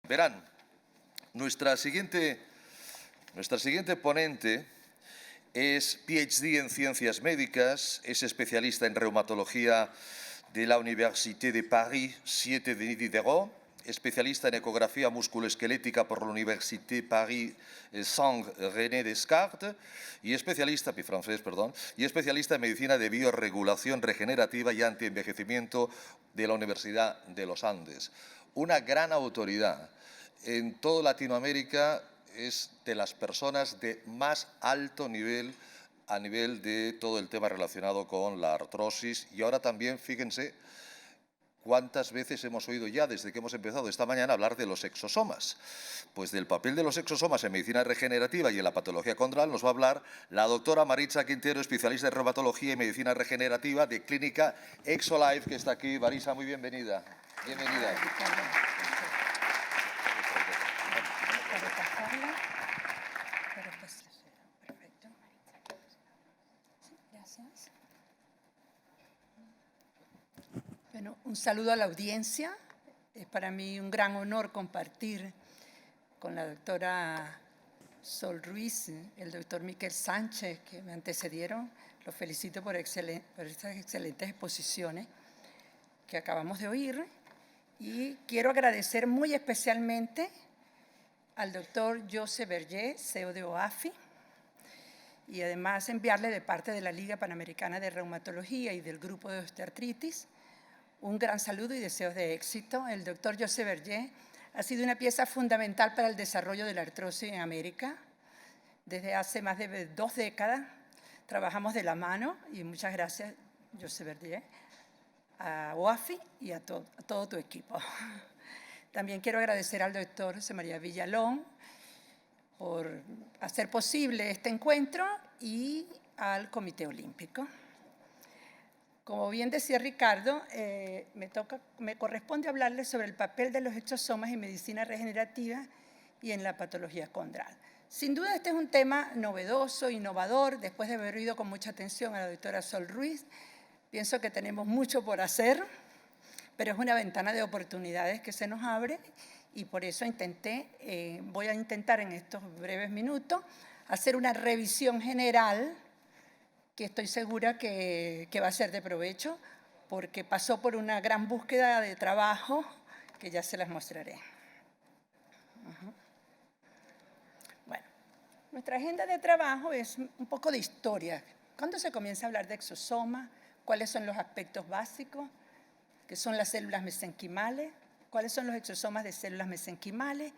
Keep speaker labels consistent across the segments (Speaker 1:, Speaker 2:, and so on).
Speaker 1: Verán, nuestra siguiente ponente es PhD en Ciencias Médicas, es especialista en reumatología de la Université de Paris 7 de Diderot, especialista en ecografía musculoesquelética por la Université Paris Saint René Descartes y especialista en medicina de bioregulación regenerativa y antienvejecimiento de la Universidad de los Andes. Una gran autoridad en toda Latinoamérica, es de las personas de más alto nivel a nivel de todo el tema relacionado con la artrosis. Y ahora también, fíjense, cuántas veces hemos oído ya, desde que hemos empezado esta mañana, hablar de los exosomas. Pues del papel de los exosomas en medicina regenerativa y en la patología condral nos va a hablar la doctora Maritza Quintero, especialista en reumatología y medicina regenerativa de Clínica Exolife, que está aquí. Marisa, muy bienvenida. Bienvenida.
Speaker 2: Perfecto. Gracias. Bueno, un saludo a la audiencia. Es para mí un gran honor compartir con la doctora Sol Ruiz, el doctor Miquel Sánchez, que me antecedieron. Los felicito por estas excelentes exposiciones que acabamos de oír. Y quiero agradecer muy especialmente al doctor José Vergé, CEO de OAFI, y además enviarle de parte de la Liga Panamericana de Reumatología y del Grupo de Osteoartritis un gran saludo y deseos de éxito. El doctor José Vergé ha sido una pieza fundamental para el desarrollo de la artrosis en América. Desde hace más de 2 décadas trabajamos de la mano y muchas gracias, José Vergé, a OAFI y a todo tu equipo. También quiero agradecer al doctor José María Villalón por hacer posible este encuentro y al Comité Olímpico. Como bien decía Ricardo, me corresponde hablarles sobre el papel de los exosomas en medicina regenerativa y en la patología condral. Sin duda este es un tema novedoso, innovador. Después de haber oído con mucha atención a la doctora Sol Ruiz, pienso que tenemos mucho por hacer, pero es una ventana de oportunidades que se nos abre y por eso voy a intentar en estos breves minutos hacer una revisión general que estoy segura que va a ser de provecho porque pasó por una gran búsqueda de trabajo que ya se las mostraré. Bueno, nuestra agenda de trabajo es un poco de historia. ¿Cuándo se comienza a hablar de exosomas? ¿Cuáles son los aspectos básicos? ¿Qué son las células mesenquimales? ¿Cuáles son los exosomas de células mesenquimales?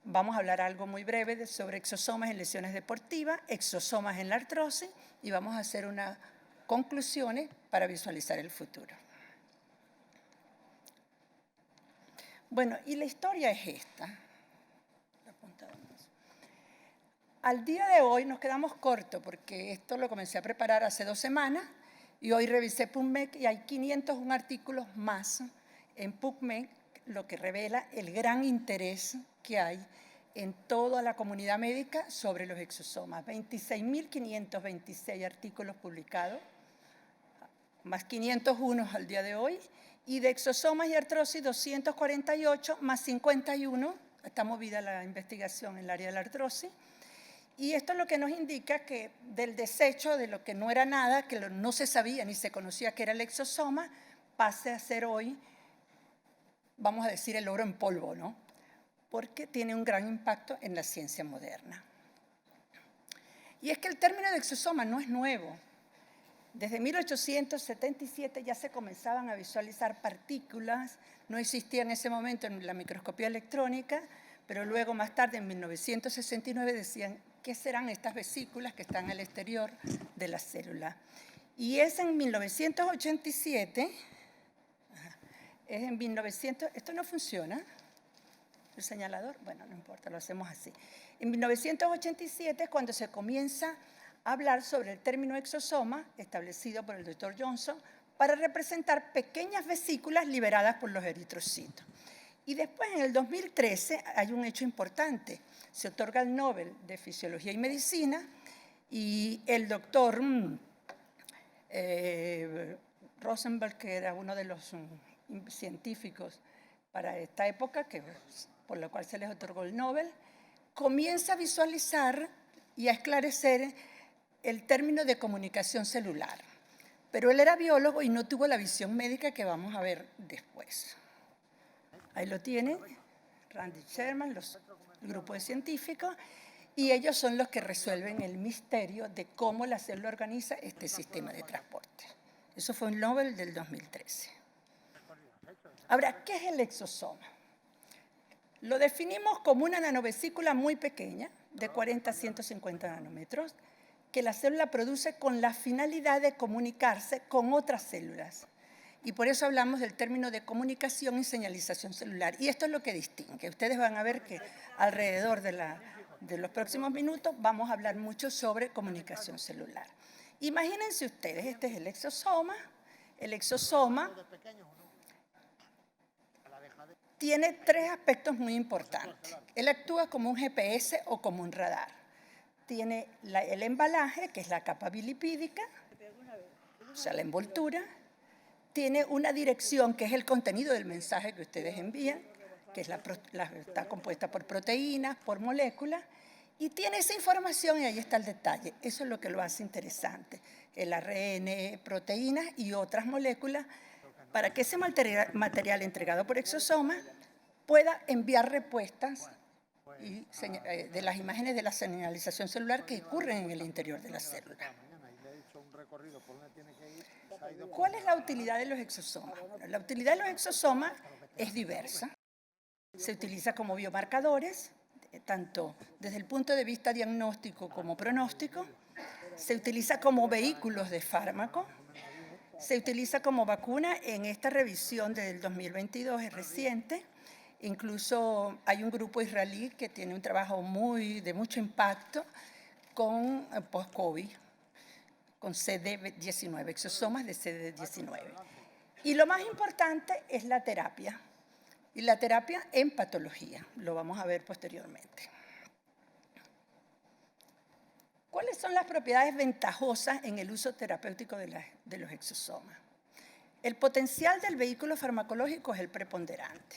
Speaker 2: Vamos a hablar algo muy breve sobre exosomas en lesiones deportivas, exosomas en la artrosis y vamos a hacer unas conclusiones para visualizar el futuro. Bueno, y la historia es esta. Al día de hoy nos quedamos cortos porque esto lo comencé a preparar hace 2 semanas y hoy revisé PubMed y hay 501 artículos más en PubMed, lo que revela el gran interés que hay en toda la comunidad médica sobre los exosomas. 26.526 artículos publicados, más 501 al día de hoy, y de exosomas y artrosis 248, más 51, está movida la investigación en el área de la artrosis. Y esto es lo que nos indica que del desecho de lo que no era nada, que no se sabía ni se conocía que era el exosoma, pase a ser hoy, vamos a decir, el oro en polvo, ¿no? Porque tiene un gran impacto en la ciencia moderna. Y es que el término de exosoma no es nuevo. Desde 1877 ya se comenzaban a visualizar partículas, no existía en ese momento en la microscopía electrónica, pero luego más tarde, en 1969, decían, ¿qué serán estas vesículas que están al exterior de la célula? Y es en 1987, esto no funciona, el señalador, bueno, no importa, lo hacemos así. En 1987 es cuando se comienza a hablar sobre el término exosoma, establecido por el doctor Johnson, para representar pequeñas vesículas liberadas por los eritrocitos. Y después, en el 2013, hay un hecho importante. Se otorga el Nobel de Fisiología y Medicina y el doctor Rosenberg, que era uno de los científicos para esta época, por la cual se les otorgó el Nobel, comienza a visualizar y a esclarecer el término de comunicación celular. Pero él era biólogo y no tuvo la visión médica que vamos a ver después. Ahí lo tienen, Randy Sherman, el grupo de científicos, y ellos son los que resuelven el misterio de cómo la célula organiza este sistema de transporte. Eso fue un Nobel del 2013. Ahora, ¿qué es el exosoma? Lo definimos como una nanovesícula muy pequeña, de 40 a 150 nanómetros, que la célula produce con la finalidad de comunicarse con otras células. Y por eso hablamos del término de comunicación y señalización celular. Y esto es lo que distingue. Ustedes van a ver que alrededor de los próximos minutos vamos a hablar mucho sobre comunicación celular. Imagínense ustedes, este es el exosoma. El exosoma tiene tres aspectos muy importantes. Él actúa como un GPS o como un radar. Tiene el embalaje, que es la capa bilipídica, o sea, la envoltura. Tiene una dirección, que es el contenido del mensaje que ustedes envían, que está compuesta por proteínas, por moléculas, y tiene esa información, y ahí está el detalle. Eso es lo que lo hace interesante. El ARN, proteínas y otras moléculas, para que ese material entregado por exosoma pueda enviar respuestas de las imágenes de la señalización celular que ocurren en el interior de la célula. ¿Cuál es la utilidad de los exosomas? La utilidad de los exosomas es diversa. Se utiliza como biomarcadores, tanto desde el punto de vista diagnóstico como pronóstico. Se utiliza como vehículos de fármaco. Se utiliza como vacuna. En esta revisión del 2022, es reciente. Incluso hay un grupo israelí que tiene un trabajo de mucho impacto con post-COVID, con CD19, exosomas de CD19. Y lo más importante es la terapia, y la terapia en patología, lo vamos a ver posteriormente. ¿Cuáles son las propiedades ventajosas en el uso terapéutico de los exosomas? El potencial del vehículo farmacológico es el preponderante.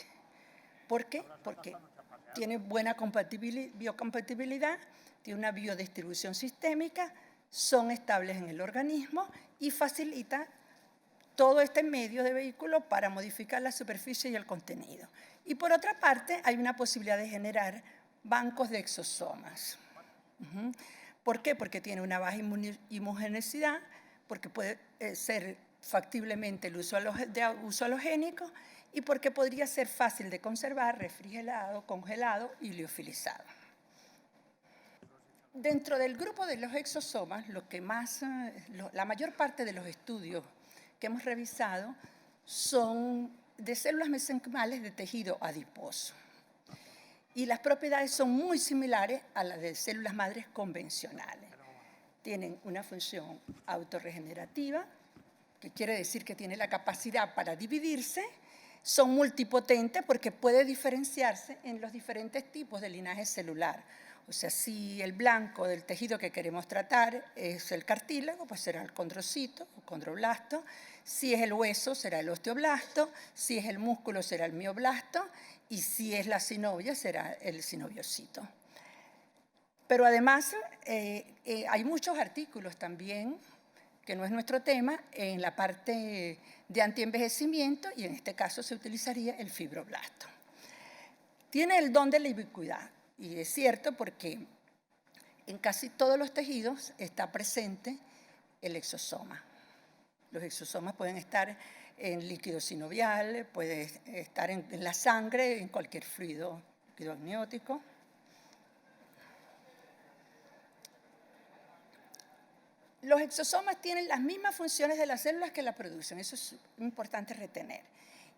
Speaker 2: ¿Por qué? Porque tiene buena biocompatibilidad, tiene una biodistribución sistémica, son estables en el organismo y facilita todo este medio de vehículo para modificar la superficie y el contenido. Y por otra parte, hay una posibilidad de generar bancos de exosomas. ¿Por qué? Porque tiene una baja inmunogenicidad, porque puede ser factiblemente el uso halogénico y porque podría ser fácil de conservar, refrigerado, congelado y liofilizado. Dentro del grupo de los exosomas, la mayor parte de los estudios que hemos revisado son de células mesenquimales de tejido adiposo. Y las propiedades son muy similares a las de células madres convencionales. Tienen una función autorregenerativa, que quiere decir que tiene la capacidad para dividirse. Son multipotentes porque puede diferenciarse en los diferentes tipos de linaje celular. O sea, si el blanco del tejido que queremos tratar es el cartílago, pues será el condrocito o condroblasto. Si es el hueso, será el osteoblasto. Si es el músculo, será el mioblasto. Y si es la sinovia, será el sinoviocito. Pero además hay muchos artículos también, que no es nuestro tema, en la parte de antienvejecimiento, y en este caso se utilizaría el fibroblasto. Tiene el don de la ubicuidad, y es cierto porque en casi todos los tejidos está presente el exosoma. Los exosomas pueden estar en líquido sinovial, puede estar en la sangre, en cualquier fluido amniótico. Los exosomas tienen las mismas funciones de las células que la producen, eso es importante retener.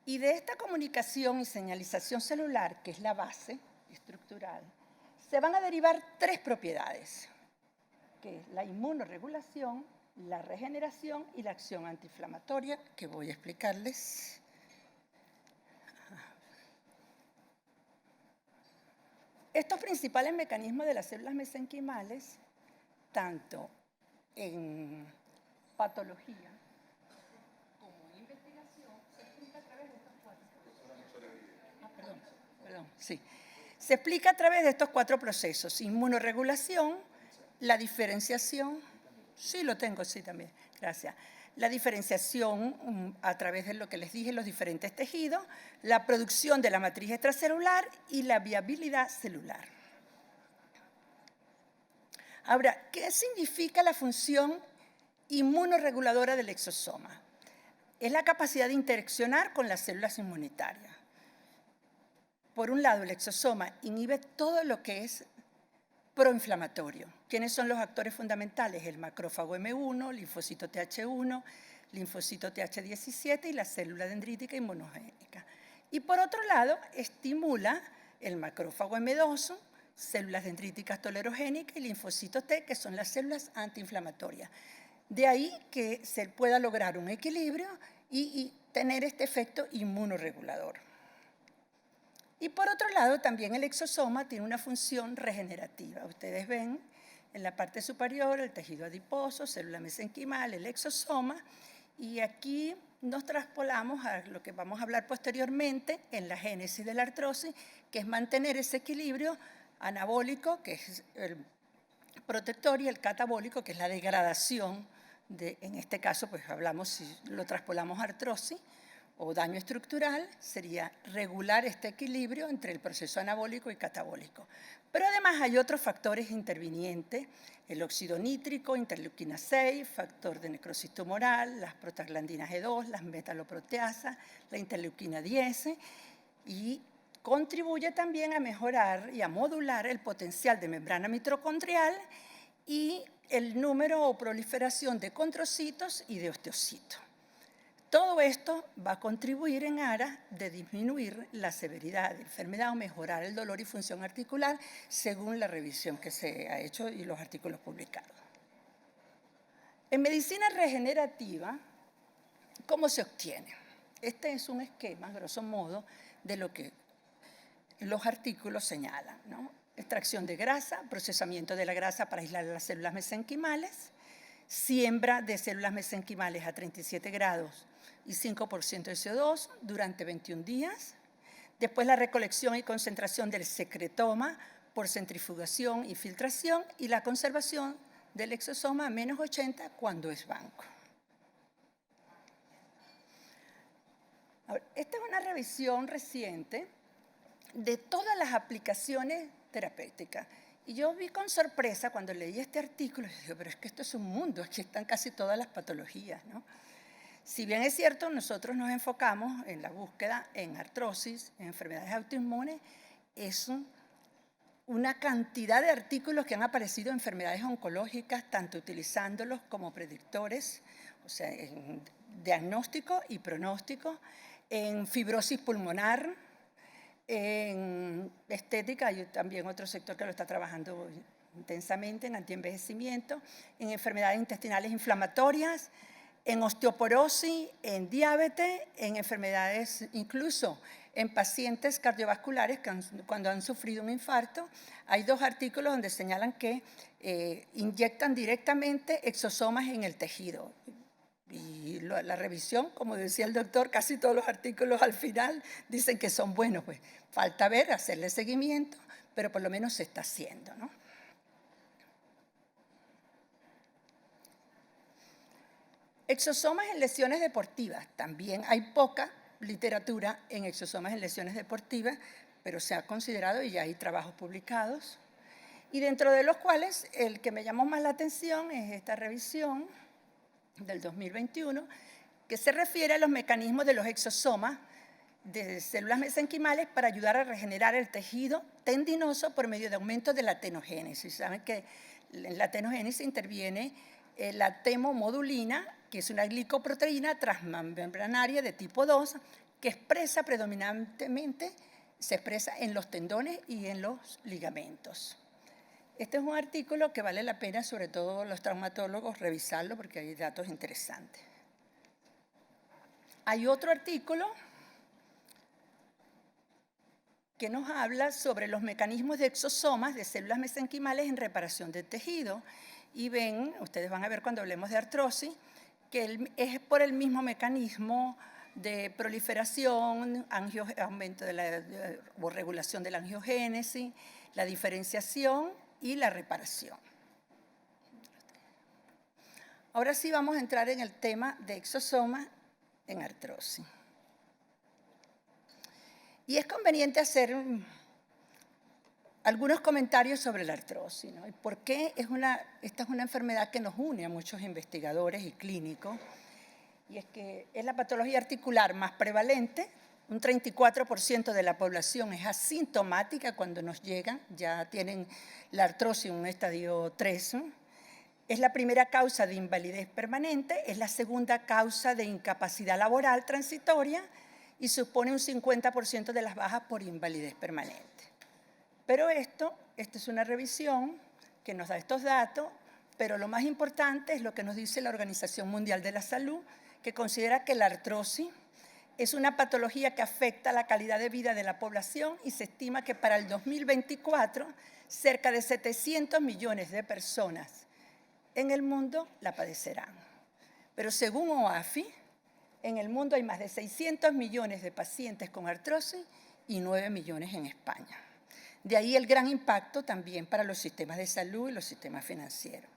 Speaker 2: Y de esta comunicación y señalización celular, que es la base estructural, se van a derivar tres propiedades, que es la inmunorregulación, la regeneración y la acción antiinflamatoria, que voy a explicarles. Estos principales mecanismos de las células mesenquimales, tanto en patología como en investigación, se explica a través de estos cuatro. perdón, sí. Se explica a través de estos 4 procesos: inmunorregulación, la diferenciación, sí lo tengo, sí también, gracias. La diferenciación a través de lo que les dije, los diferentes tejidos, la producción de la matriz extracelular y la viabilidad celular. Ahora, ¿qué significa la función inmunorreguladora del exosoma? Es la capacidad de interaccionar con las células inmunitarias. Por un lado, el exosoma inhibe todo lo que es proinflamatorio. ¿Quiénes son los actores fundamentales? El macrófago M1, linfocito TH1, linfocito TH17 y la célula dendrítica inmunogénica. Y por otro lado, estimula el macrófago M2, células dendríticas tolerogénicas y linfocitos T, que son las células antiinflamatorias. De ahí que se pueda lograr un equilibrio y tener este efecto inmunorregulador. Y por otro lado, también el exosoma tiene una función regenerativa. Ustedes ven en la parte superior el tejido adiposo, célula mesenquimal, el exosoma, y aquí nos traspolamos a lo que vamos a hablar posteriormente en la génesis de la artrosis, que es mantener ese equilibrio anabólico, que es el protector, y el catabólico, que es la degradación en este caso, pues hablamos, si lo traspolamos a artrosis o daño estructural, sería regular este equilibrio entre el proceso anabólico y catabólico. Pero además hay otros factores intervinientes: el óxido nítrico, interleuquina 6, factor de necrosis tumoral, las prostaglandinas E2, las metaloproteasas, la interleuquina 10, y contribuye también a mejorar y a modular el potencial de membrana mitocondrial y el número o proliferación de condrocitos y de osteocitos. Todo esto va a contribuir en aras de disminuir la severidad de la enfermedad o mejorar el dolor y función articular, según la revisión que se ha hecho y los artículos publicados. En medicina regenerativa, ¿cómo se obtiene? Este es un esquema, grosso modo, de lo que los artículos señalan, ¿no? Extracción de grasa, procesamiento de la grasa para aislar las células mesenquimales, siembra de células mesenquimales a 37 grados y 5% de CO2 durante 21 días. Después la recolección y concentración del secretoma por centrifugación y filtración, y la conservación del exosoma a menos 80 cuando es banco. Ahora, esta es una revisión reciente de todas las aplicaciones terapéuticas. Y yo vi con sorpresa cuando leí este artículo, y dije, pero es que esto es un mundo, aquí están casi todas las patologías, ¿no? Si bien es cierto, nosotros nos enfocamos en la búsqueda en artrosis, en enfermedades autoinmunes, es una cantidad de artículos que han aparecido en enfermedades oncológicas, tanto utilizándolos como predictores, o sea, en diagnóstico y pronóstico, en fibrosis pulmonar, en estética. Hay también otro sector que lo está trabajando intensamente, en antienvejecimiento, en enfermedades intestinales inflamatorias, en osteoporosis, en diabetes, en enfermedades, incluso en pacientes cardiovasculares que cuando han sufrido un infarto. Hay 2 artículos donde señalan que inyectan directamente exosomas en el tejido. Y la revisión, como decía el doctor, casi todos los artículos al final dicen que son buenos. Pues falta ver, hacerle seguimiento, pero por lo menos se está haciendo, ¿no? Exosomas en lesiones deportivas. También hay poca literatura en exosomas en lesiones deportivas, pero se ha considerado y ya hay trabajos publicados. Y dentro de los cuales el que me llamó más la atención es esta revisión del 2021, que se refiere a los mecanismos de los exosomas de células mesenquimales para ayudar a regenerar el tejido tendinoso por medio de aumento de la tenogénesis. Saben que en la tenogénesis interviene la temomodulina, que es una glicoproteína transmembranaria de tipo 2 que expresa predominantemente, se expresa en los tendones y en los ligamentos. Este es un artículo que vale la pena, sobre todo los traumatólogos, revisarlo porque hay datos interesantes. Hay otro artículo que nos habla sobre los mecanismos de exosomas de células mesenquimales en reparación del tejido. Y ven, ustedes van a ver cuando hablemos de artrosis, que es por el mismo mecanismo de proliferación, aumento o regulación de la angiogénesis, la diferenciación y la reparación. Ahora sí vamos a entrar en el tema de exosomas en artrosis. Y es conveniente hacer algunos comentarios sobre la artrosis, ¿no? Y por qué esta es una enfermedad que nos une a muchos investigadores y clínicos. Y es que es la patología articular más prevalente. Un 34% de la población es asintomática cuando nos llegan, ya tienen la artrosis en un estadio 3. Es la primera causa de invalidez permanente, es la segunda causa de incapacidad laboral transitoria y supone un 50% de las bajas por invalidez permanente. Pero esta es una revisión que nos da estos datos, pero lo más importante es lo que nos dice la Organización Mundial de la Salud, que considera que la artrosis es una patología que afecta la calidad de vida de la población y se estima que para el 2024 cerca de 700 millones de personas en el mundo la padecerán. Pero según OAFI, en el mundo hay más de 600 millones de pacientes con artrosis y 9 millones en España. De ahí el gran impacto también para los sistemas de salud y los sistemas financieros.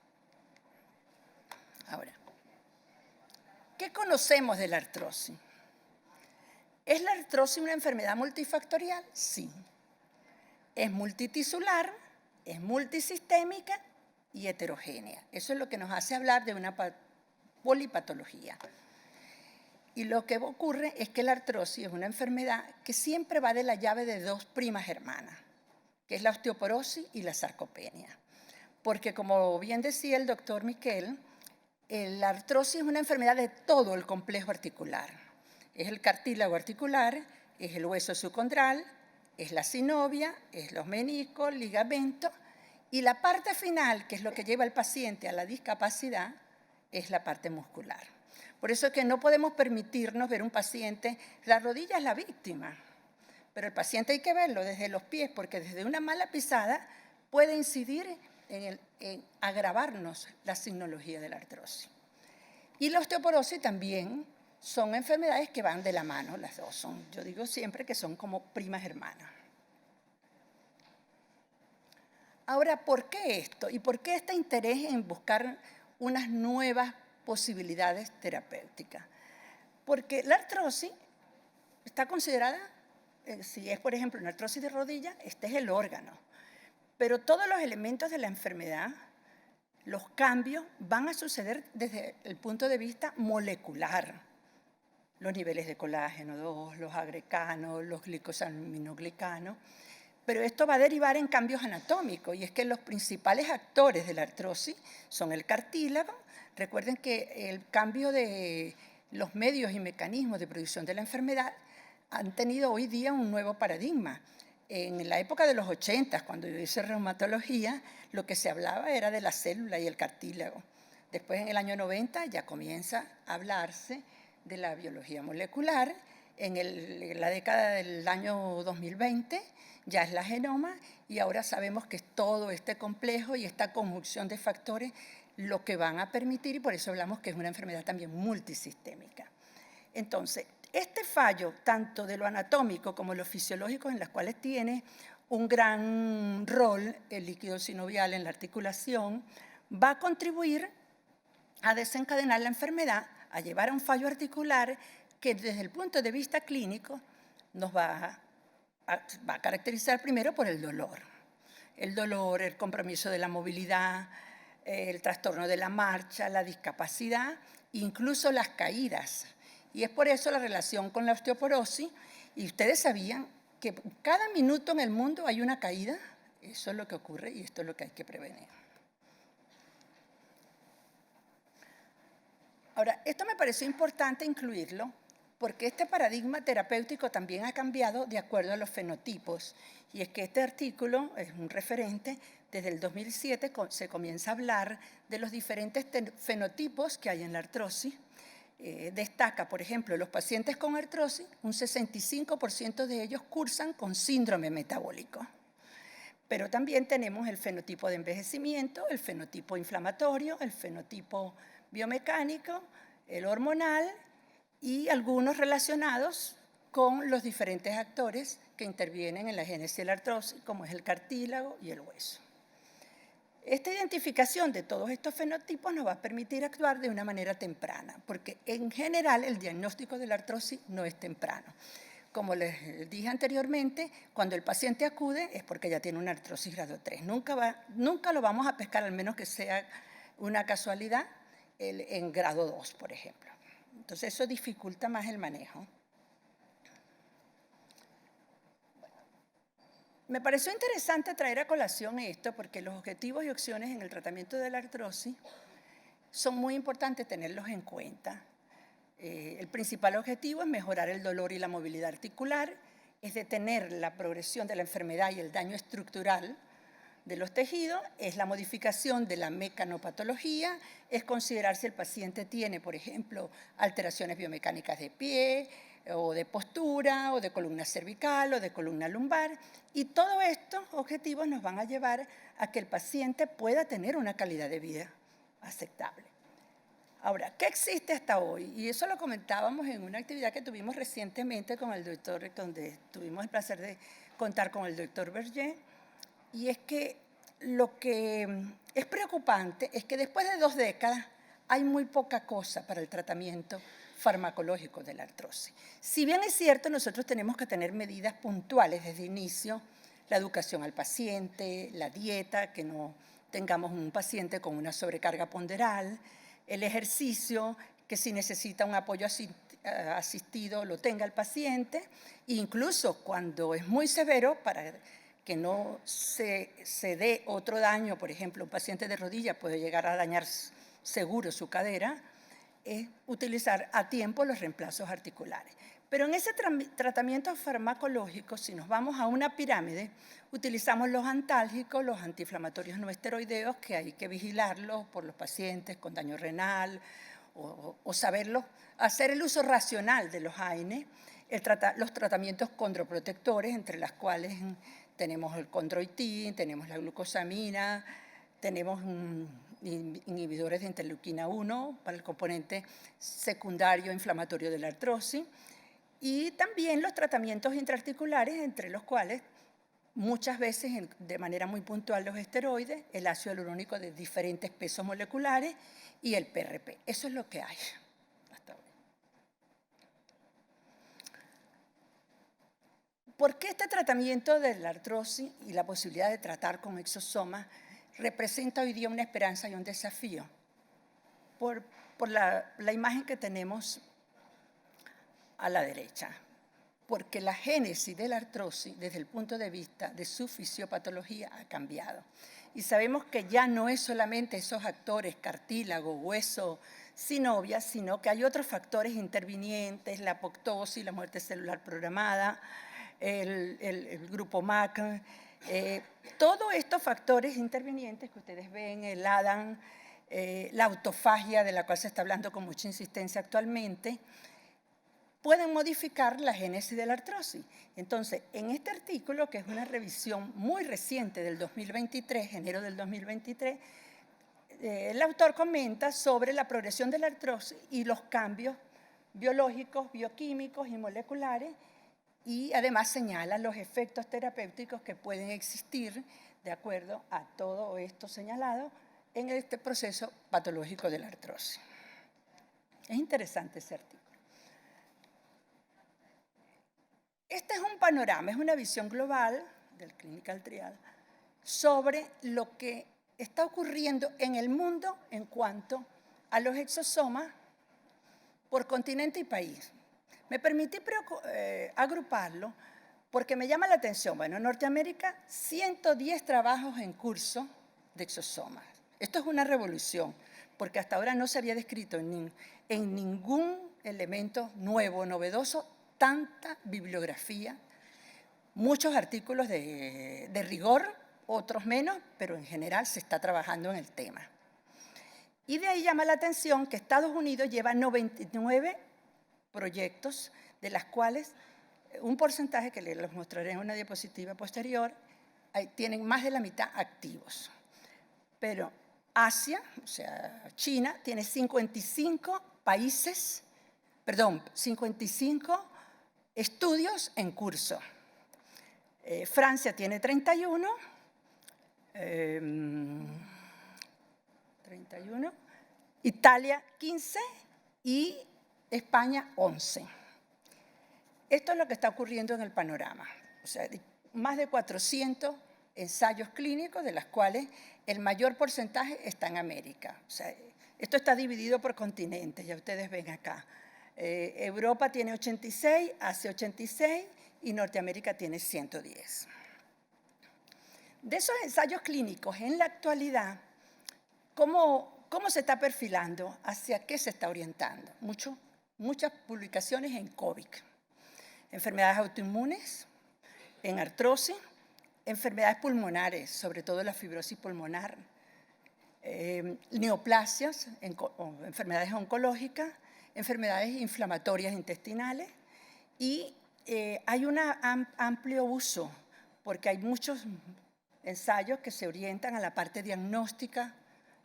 Speaker 2: Ahora, ¿qué conocemos de la artrosis? ¿Es la artrosis una enfermedad multifactorial? Sí. Es multitisular, es multisistémica y heterogénea. Eso es lo que nos hace hablar de una polipatología. Y lo que ocurre es que la artrosis es una enfermedad que siempre va de la llave de dos primas hermanas, que es la osteoporosis y la sarcopenia. Porque como bien decía el doctor Miquel, la artrosis es una enfermedad de todo el complejo articular. Es el cartílago articular, es el hueso subcondral, es la sinovia, es los meniscos, ligamentos, y la parte final, que es lo que lleva al paciente a la discapacidad, es la parte muscular. Por eso es que no podemos permitirnos ver un paciente, la rodilla es la víctima, pero el paciente hay que verlo desde los pies, porque desde una mala pisada puede incidir en agravarnos la signología de la artrosis. Y la osteoporosis también son enfermedades que van de la mano, las dos son, yo digo siempre que son como primas hermanas. Ahora, ¿por qué esto? ¿Y por qué este interés en buscar unas nuevas posibilidades terapéuticas? Porque la artrosis está considerada, si es por ejemplo una artrosis de rodilla, este es el órgano. Pero todos los elementos de la enfermedad, los cambios van a suceder desde el punto de vista molecular. Los niveles de colágeno 2, los agrecanos, los glicosaminoglicanos. Pero esto va a derivar en cambios anatómicos, y es que los principales actores de la artrosis son el cartílago. Recuerden que el cambio de los medios y mecanismos de producción de la enfermedad han tenido hoy día un nuevo paradigma. En la época de los 80, cuando yo hice reumatología, lo que se hablaba era de la célula y el cartílago. Después, en el año 90, ya comienza a hablarse de la biología molecular. En la década del año 2020 ya es la genoma, y ahora sabemos que es todo este complejo y esta conjunción de factores lo que van a permitir, y por eso hablamos que es una enfermedad también multisistémica. Entonces, este fallo, tanto de lo anatómico como lo fisiológico, en las cuales tiene un gran rol el líquido sinovial en la articulación, va a contribuir a desencadenar la enfermedad, a llevar a un fallo articular que desde el punto de vista clínico nos va a caracterizar primero por el dolor, el compromiso de la movilidad, el trastorno de la marcha, la discapacidad, incluso las caídas. Y es por eso la relación con la osteoporosis. Y ustedes sabían que cada minuto en el mundo hay una caída. Eso es lo que ocurre y esto es lo que hay que prevenir. Ahora, esto me pareció importante incluirlo porque este paradigma terapéutico también ha cambiado de acuerdo a los fenotipos. Y es que este artículo es un referente. Desde el 2007 se comienza a hablar de los diferentes fenotipos que hay en la artrosis. Destaca, por ejemplo, los pacientes con artrosis, un 65% de ellos cursan con síndrome metabólico. Pero también tenemos el fenotipo de envejecimiento, el fenotipo inflamatorio, el fenotipo biomecánico, el hormonal y algunos relacionados con los diferentes actores que intervienen en la génesis de la artrosis, como es el cartílago y el hueso. Esta identificación de todos estos fenotipos nos va a permitir actuar de una manera temprana, porque en general el diagnóstico de la artrosis no es temprano. Como les dije anteriormente, cuando el paciente acude es porque ya tiene una artrosis grado 3. Nunca lo vamos a pescar, al menos que sea una casualidad, en grado 2, por ejemplo. Entonces eso dificulta más el manejo. Me pareció interesante traer a colación esto porque los objetivos y opciones en el tratamiento de la artrosis son muy importantes tenerlos en cuenta. El principal objetivo es mejorar el dolor y la movilidad articular, es detener la progresión de la enfermedad y el daño estructural de los tejidos, es la modificación de la mecanopatología, es considerar si el paciente tiene, por ejemplo, alteraciones biomecánicas de pie, o de postura, o de columna cervical, o de columna lumbar, y todos estos objetivos nos van a llevar a que el paciente pueda tener una calidad de vida aceptable. Ahora, ¿qué existe hasta hoy? Y eso lo comentábamos en una actividad que tuvimos recientemente con el doctor, donde tuvimos el placer de contar con el doctor Berger, y es que lo que es preocupante es que después de 2 décadas hay muy poca cosa para el tratamiento farmacológico de la artrosis. Si bien es cierto, nosotros tenemos que tener medidas puntuales desde el inicio, la educación al paciente, la dieta, que no tengamos un paciente con una sobrecarga ponderal, el ejercicio, que si necesita un apoyo asistido lo tenga el paciente, incluso cuando es muy severo, para que no se dé otro daño, por ejemplo, un paciente de rodilla puede llegar a dañar seguro su cadera, es utilizar a tiempo los reemplazos articulares. Pero en ese tratamiento farmacológico, si nos vamos a una pirámide, utilizamos los antálgicos, los antiinflamatorios no esteroideos, que hay que vigilarlos por los pacientes con daño renal o saberlo, hacer el uso racional de los AINE, los tratamientos condroprotectores, entre las cuales tenemos el condroitin, tenemos la glucosamina, tenemos inhibidores de interleuquina 1 para el componente secundario inflamatorio de la artrosis, y también los tratamientos intraarticulares, entre los cuales muchas veces de manera muy puntual los esteroides, el ácido hialurónico de diferentes pesos moleculares y el PRP. Eso es lo que hay hasta ahora. ¿Por qué este tratamiento de la artrosis y la posibilidad de tratar con exosomas representa hoy día una esperanza y un desafío? Por la imagen que tenemos a la derecha, porque la génesis de la artrosis desde el punto de vista de su fisiopatología ha cambiado. Y sabemos que ya no es solamente esos actores, cartílago, hueso, sinovia, sino que hay otros factores intervinientes, la apoptosis, la muerte celular programada, el grupo MAC, todos estos factores intervinientes que ustedes ven, el ADAN, la autofagia, de la cual se está hablando con mucha insistencia actualmente, pueden modificar la génesis de la artrosis. Entonces, en este artículo, que es una revisión muy reciente del 2023, enero del 2023, el autor comenta sobre la progresión de la artrosis y los cambios biológicos, bioquímicos y moleculares, y además señala los efectos terapéuticos que pueden existir de acuerdo a todo esto señalado en este proceso patológico de la artrosis. Es interesante ese artículo. Este es un panorama, es una visión global del Clinical Trial sobre lo que está ocurriendo en el mundo en cuanto a los exosomas por continente y país. Me permití agruparlo porque me llama la atención. Bueno, en Norteamérica, 110 trabajos en curso de exosomas. Esto es una revolución, porque hasta ahora no se había descrito en ningún elemento nuevo, novedoso, tanta bibliografía, muchos artículos de rigor, otros menos, pero en general se está trabajando en el tema. Y de ahí llama la atención que Estados Unidos lleva 99 proyectos, de las cuales un porcentaje que les mostraré en una diapositiva posterior, tienen más de la mitad activos. Pero Asia, o sea, China, tiene 55 países 55 estudios en curso. Francia tiene 31, 31, Italia 15 y España 11. Esto es lo que está ocurriendo en el panorama. O sea, más de 400 ensayos clínicos, de las cuales el mayor porcentaje está en América. O sea, esto está dividido por continentes, ya ustedes ven acá. Europa tiene 86, Asia 86 y Norteamérica tiene 110. De esos ensayos clínicos, en la actualidad, ¿cómo se está perfilando? ¿Hacia qué se está orientando? Muchas publicaciones en COVID, enfermedades autoinmunes, en artrosis, enfermedades pulmonares, sobre todo la fibrosis pulmonar, neoplasias, enfermedades oncológicas, enfermedades inflamatorias intestinales y hay un amplio uso porque hay muchos ensayos que se orientan a la parte diagnóstica,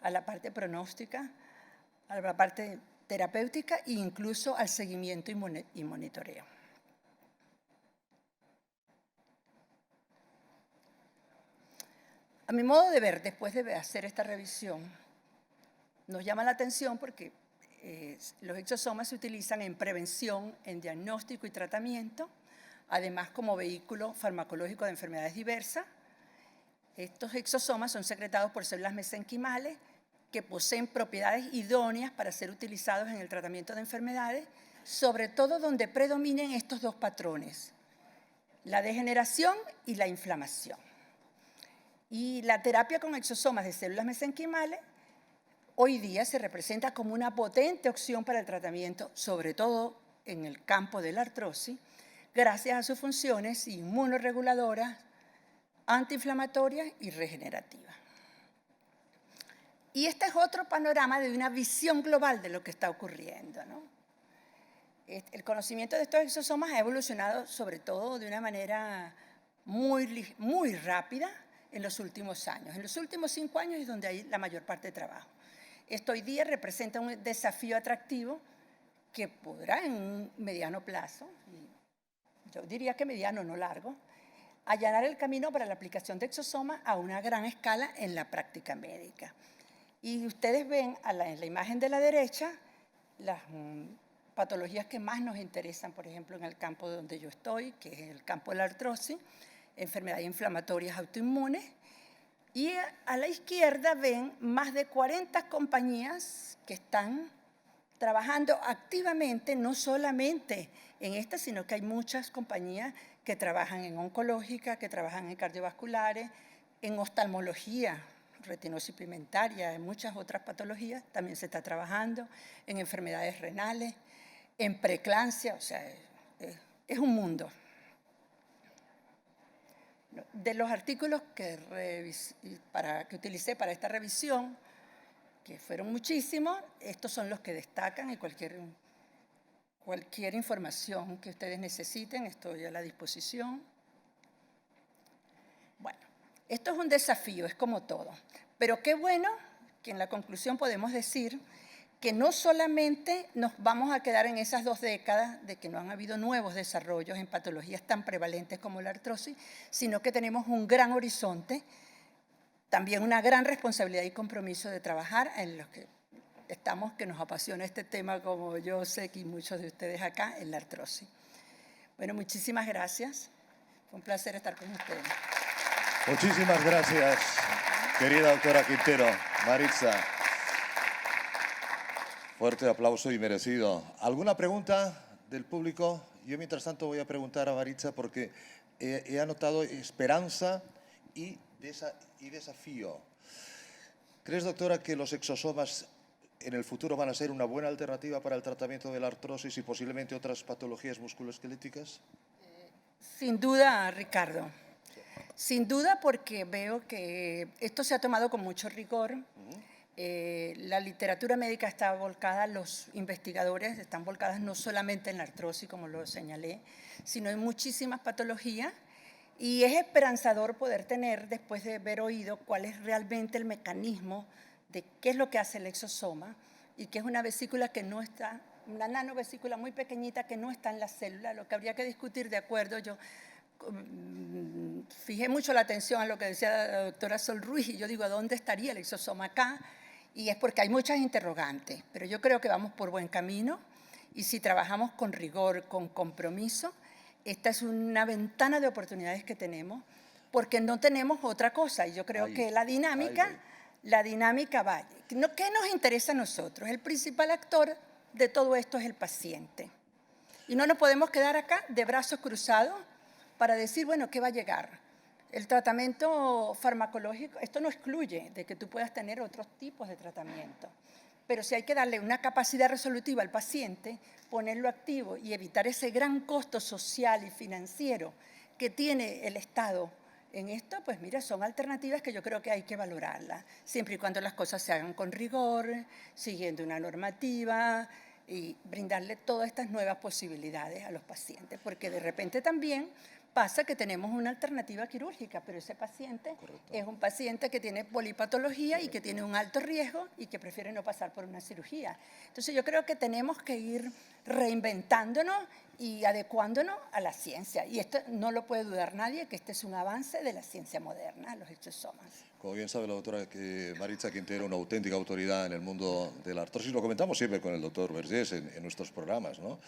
Speaker 2: a la parte pronóstica, a la parte terapéutica e incluso al seguimiento y monitoreo. A mi modo de ver, después de hacer esta revisión, nos llama la atención porque los exosomas se utilizan en prevención, en diagnóstico y tratamiento, además como vehículo farmacológico de enfermedades diversas. Estos exosomas son secretados por células mesenquimales que poseen propiedades idóneas para ser utilizados en el tratamiento de enfermedades, sobre todo donde predominen estos dos patrones, la degeneración y la inflamación. Y la terapia con exosomas de células mesenquimales hoy día se representa como una potente opción para el tratamiento, sobre todo en el campo de la artrosis, gracias a sus funciones inmunorreguladoras, antiinflamatorias y regenerativas. Y este es otro panorama de una visión global de lo que está ocurriendo, ¿no? El conocimiento de estos exosomas ha evolucionado sobre todo de una manera muy rápida en los últimos años. En los últimos 5 años es donde hay la mayor parte de trabajo. Esto hoy día representa un desafío atractivo que podrá en un mediano plazo, yo diría que mediano, no largo, allanar el camino para la aplicación de exosomas a una gran escala en la práctica médica. Y ustedes ven en la imagen de la derecha las patologías que más nos interesan, por ejemplo, en el campo donde yo estoy, que es el campo de la artrosis, enfermedades inflamatorias autoinmunes, y a la izquierda ven más de 40 compañías que están trabajando activamente, no solamente en esta, sino que hay muchas compañías que trabajan en oncológica, que trabajan en cardiovasculares, en oftalmología, retinosis pigmentaria, en muchas otras patologías también se está trabajando, en enfermedades renales, en preeclampsia, o sea, es un mundo. De los artículos que utilicé para esta revisión, que fueron muchísimos, estos son los que destacan y cualquier información que ustedes necesiten, estoy a la disposición. Bueno, esto es un desafío, es como todo, pero qué bueno que en la conclusión podemos decir que no solamente nos vamos a quedar en esas 2 décadas de que no han habido nuevos desarrollos en patologías tan prevalentes como la artrosis, sino que tenemos un gran horizonte, también una gran responsabilidad y compromiso de trabajar en los que estamos, que nos apasiona este tema, como yo sé que muchos de ustedes acá, en la artrosis. Bueno, muchísimas gracias. Fue un placer estar con ustedes.
Speaker 1: Muchísimas gracias, querida doctora Quintero. Maritza. Fuerte aplauso y merecido. ¿Alguna pregunta del público? Yo, mientras tanto, voy a preguntar a Maritza porque he anotado esperanza y desafío. ¿Crees, doctora, que los exosomas en el futuro van a ser una buena alternativa para el tratamiento de la artrosis y posiblemente otras patologías musculoesqueléticas?
Speaker 2: Sin duda, Ricardo. Sin duda, porque veo que esto se ha tomado con mucho rigor. La literatura médica está volcada, los investigadores están volcados no solamente en la artrosis, como lo señalé, sino en muchísimas patologías. Y es esperanzador poder tener, después de haber oído, cuál es realmente el mecanismo de qué es lo que hace el exosoma y que es una vesícula que no está una nanovesícula muy pequeñita que no está en la célula, lo que habría que discutir de acuerdo. Yo fijé mucho la atención a lo que decía la doctora Sol Ruiz y yo digo, ¿dónde estaría el exosoma acá? Y es porque hay muchas interrogantes, pero yo creo que vamos por buen camino y si trabajamos con rigor, con compromiso, esta es una ventana de oportunidades que tenemos porque no tenemos otra cosa y yo creo que la dinámica va. ¿Qué nos interesa a nosotros? El principal actor de todo esto es el paciente. Y no nos podemos quedar acá de brazos cruzados para decir, bueno, ¿qué va a llegar? El tratamiento farmacológico, esto no excluye de que tú puedas tener otros tipos de tratamiento, pero si hay que darle una capacidad resolutiva al paciente, ponerlo activo y evitar ese gran costo social y financiero que tiene el Estado en esto, pues mira, son alternativas que yo creo que hay que valorarlas, siempre y cuando las cosas se hagan con rigor, siguiendo una normativa y brindarle todas estas nuevas posibilidades a los pacientes, porque de repente también pasa que tenemos una alternativa quirúrgica, pero ese paciente es un paciente que tiene polipatología y que tiene un alto riesgo y que prefiere no pasar por una cirugía. Entonces yo creo que tenemos que ir reinventándonos y adecuándonos a la ciencia. Y esto no lo puede dudar nadie, que este es un avance de la ciencia moderna, los exosomas.
Speaker 3: Como bien sabe la doctora Maritza Quintero, una auténtica autoridad en el mundo de la artrosis, lo comentamos siempre con el doctor Vergés en nuestros programas, ¿no?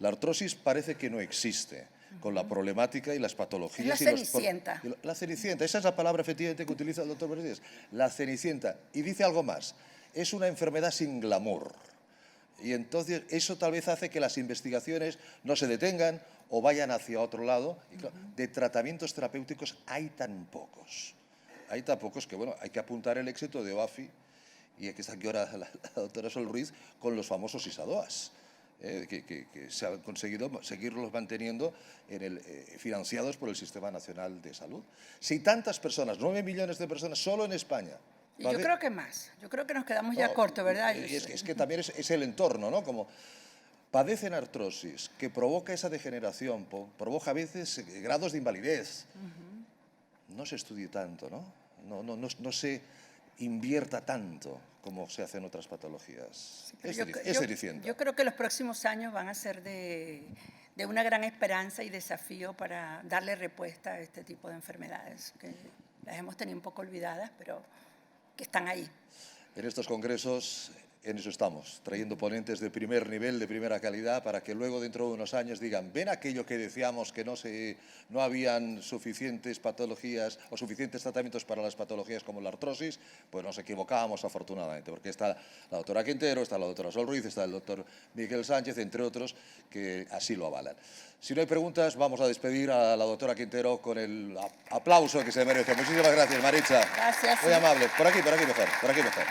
Speaker 3: La artrosis parece que no existe, con la problemática y las patologías.
Speaker 2: Es la cenicienta.
Speaker 3: La cenicienta, esa es la palabra efectivamente que utiliza el doctor Vergés, la cenicienta. Y dice algo más, es una enfermedad sin glamour. Y entonces eso tal vez hace que las investigaciones no se detengan o vayan hacia otro lado. Y claro, de tratamientos terapéuticos hay tan pocos. Hay tan pocos que, bueno, hay que apuntar el éxito de OAFI y aquí está aquí ahora la doctora Sol Ruiz con los famosos ISADOAS, que se han conseguido seguirlos manteniendo financiados por el Sistema Nacional de Salud. Si tantas personas, 9 millones de personas solo en España.
Speaker 2: Y yo creo que más, yo creo que nos quedamos ya cortos, ¿verdad?
Speaker 3: Es que también es el entorno, ¿no? Como padecen artrosis, que provoca esa degeneración, provoca a veces grados de invalidez. No se estudie tanto, ¿no? No se invierta tanto como se hace en otras patologías.
Speaker 2: Sí,
Speaker 3: es cenicienta.
Speaker 2: Yo creo que los próximos años van a ser de una gran esperanza y desafío para darle respuesta a este tipo de enfermedades, que las hemos tenido un poco olvidadas, pero que están ahí.
Speaker 3: En estos congresos, en eso estamos, trayendo ponentes de primer nivel, de primera calidad, para que luego dentro de unos años digan, ven aquello que decíamos que no habían suficientes patologías o suficientes tratamientos para las patologías como la artrosis, pues nos equivocábamos afortunadamente, porque está la doctora Quintero, está la doctora Sol Ruiz, está el doctor Miguel Sánchez, entre otros, que así lo avalan. Si no hay preguntas, vamos a despedir a la doctora Quintero con el aplauso que se merece. Muchísimas gracias, Maritza.
Speaker 2: Gracias.
Speaker 3: Muy amable. Por aquí mejor, por aquí mejor.